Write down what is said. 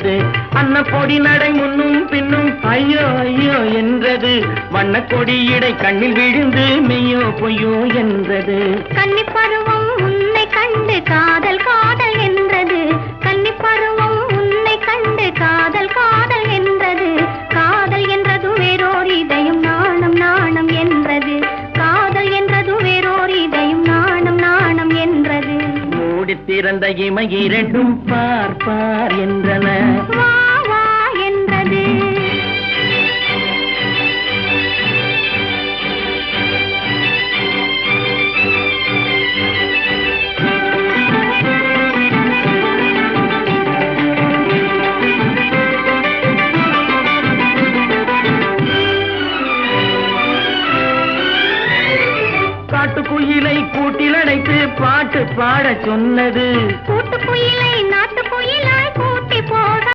வைத்து அன்னப்பொடி நடை முன்னும் பின்னும் ஐயோ ஐயோ என்றது. வண்ணக்கொடி இடை கண்ணில் விழுந்து மெய்யோ பொய்யோ என்றது. கன்னிப்பருவம் உன்னை கண்டு காதல் காதல் என்றது. கன்னிப்பருவம் உன்னை கண்டு காதல் காதல் என்றது. காதல் என்றது வேறோர் இதயம் நாணம் நாணம் என்றது. காதல் என்றது வேறோர் இதயம் நாணம் நாணம் என்றது. மூடி திறந்த இமை இரண்டும் பார் பார் என்றன. வா வா என்றது. காட்டுக்குயிலை கூட்டில் அடைத்து பாட்டு பாட சொன்னது. கூட்டு